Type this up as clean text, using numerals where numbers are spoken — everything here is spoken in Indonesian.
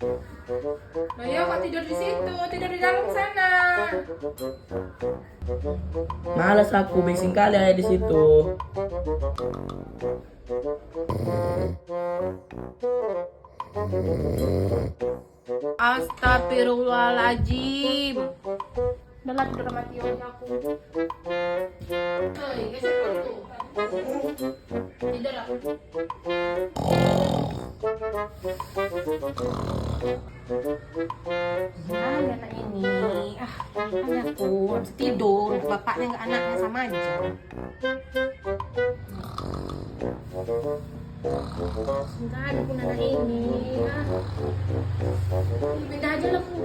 Nah ya kok tidur di situ, tidur di dalam sana. Malas aku, bising kali ada di situ. Astagfirullahaladzim. Udah lah tidur sama Tio aku. Hei, geser kau itu. Tidur lah. Gimana anak ini? Anakku habis tidur, bapaknya nggak anaknya sama aja. Enggak ada pun anak ini. Pindah aja lah bu.